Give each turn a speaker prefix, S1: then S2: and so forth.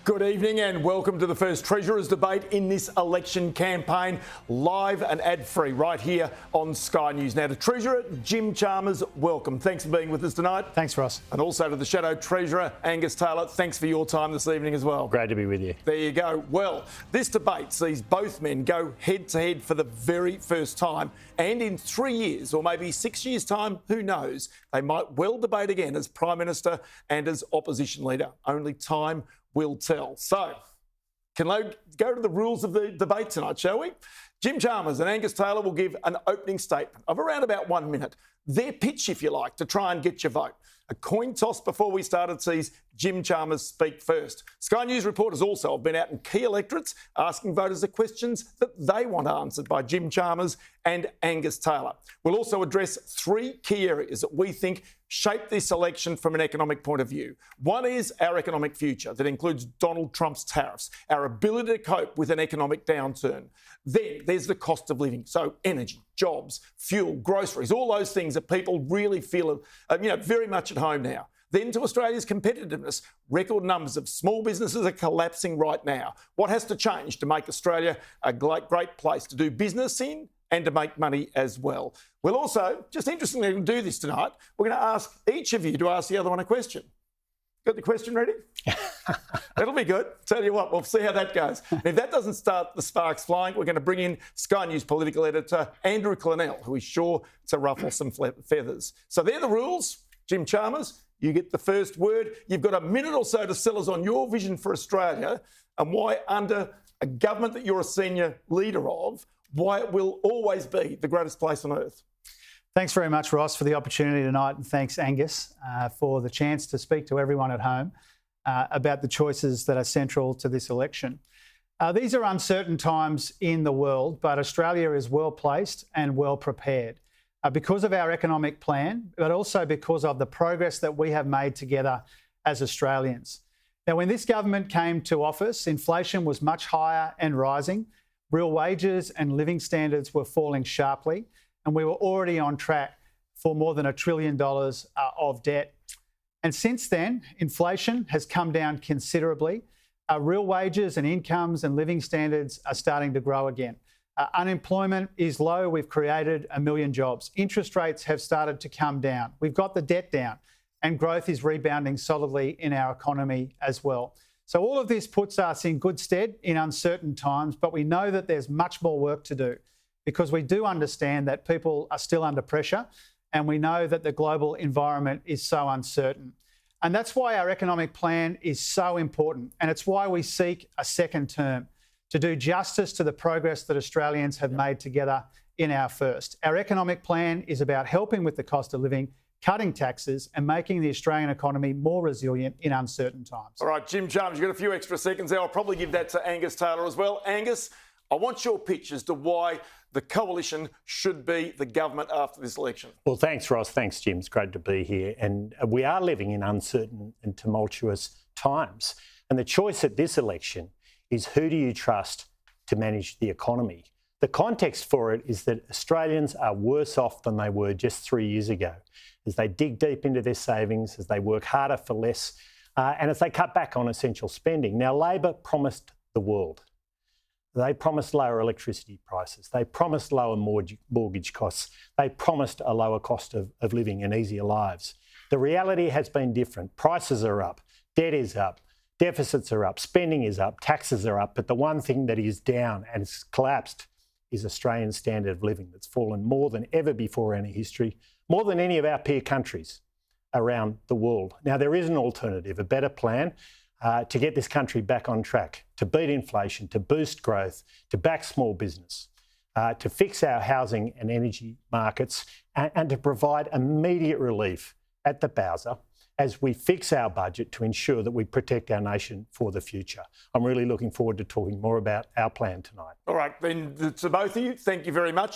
S1: Good evening and welcome to the first Treasurers debate in this election campaign, live and ad-free right here on Sky News. Now to Treasurer Jim Chalmers, welcome. Thanks for being with us tonight.
S2: Thanks, Ross.
S1: And also to the Shadow Treasurer, Angus Taylor, thanks for your time this evening as well.
S3: Great to be with you.
S1: There you go. Well, this debate sees both men go head-to-head for the very first time, and in 3 years or maybe 6 years' time, who knows, they might well debate again as Prime Minister and as Opposition Leader. Only time will tell. So, can I go to the rules of the debate tonight, shall we? Jim Chalmers and Angus Taylor will give an opening statement of around about 1 minute. Their pitch, if you like, to try and get your vote. A coin toss before we started sees Jim Chalmers speak first. Sky News reporters also have been out in key electorates asking voters the questions that they want answered by Jim Chalmers and Angus Taylor. We'll also address 3 key areas that we think shape this election from an economic point of view. One is our economic future that includes Donald Trump's tariffs, our ability to cope with an economic downturn. Then there's the cost of living, so energy, jobs, fuel, groceries, all those things that people really feel very much at home now. Then to Australia's competitiveness, record numbers of small businesses are collapsing right now. What has to change to make Australia a great place to do business in and to make money as well? We'll also, just interestingly, to do this tonight, we're going to ask each of you to ask the other one a question. Got the question ready? That'll be good. Tell you what, we'll see how that goes. And if that doesn't start the sparks flying, we're going to bring in Sky News political editor Andrew Clennell, who is sure to ruffle some feathers. So they're the rules. Jim Chalmers, you get the first word. You've got a minute or so to sell us on your vision for Australia and why, under a government that you're a senior leader of, why it will always be the greatest place on earth.
S2: Thanks very much, Ross, for the opportunity tonight, and thanks, Angus, for the chance to speak to everyone at home about the choices that are central to this election. These are uncertain times in the world, but Australia is well placed and well prepared because of our economic plan, but also because of the progress that we have made together as Australians. Now, when this government came to office, inflation was much higher and rising. Real wages and living standards were falling sharply, and we were already on track for more than $1 trillion of debt. And since then, inflation has come down considerably. Real wages and incomes and living standards are starting to grow again. Unemployment is low. We've created 1 million jobs. Interest rates have started to come down. We've got the debt down, and growth is rebounding solidly in our economy as well. So all of this puts us in good stead in uncertain times, but we know that there's much more work to do because we do understand that people are still under pressure, and we know that the global environment is so uncertain. And that's why our economic plan is so important, and it's why we seek a second term to do justice to the progress that Australians have made together in our first. Our economic plan is about helping with the cost of living, cutting taxes and making the Australian economy more resilient in uncertain times.
S1: All right, Jim Chalmers, you've got a few extra seconds there. I'll probably give that to Angus Taylor as well. Angus, I want your pitch as to why the coalition should be the government after this election.
S3: Well, thanks, Ross. Thanks, Jim. It's great to be here. And we are living in uncertain and tumultuous times. And the choice at this election is who do you trust to manage the economy? The context for it is that Australians are worse off than they were just 3 years ago as they dig deep into their savings, as they work harder for less, and as they cut back on essential spending. Now, Labor promised the world. They promised lower electricity prices. They promised lower mortgage costs. They promised a lower cost of living and easier lives. The reality has been different. Prices are up, debt is up, deficits are up, spending is up, taxes are up. But the one thing that is down and has collapsed is Australian standard of living that's fallen more than ever before in our history, more than any of our peer countries around the world. Now, there is an alternative, a better plan to get this country back on track, to beat inflation, to boost growth, to back small business, to fix our housing and energy markets, and to provide immediate relief at the bowser as we fix our budget to ensure that we protect our nation for the future. I'm really looking forward to talking more about our plan tonight.
S1: All right, then to both of you, thank you very much.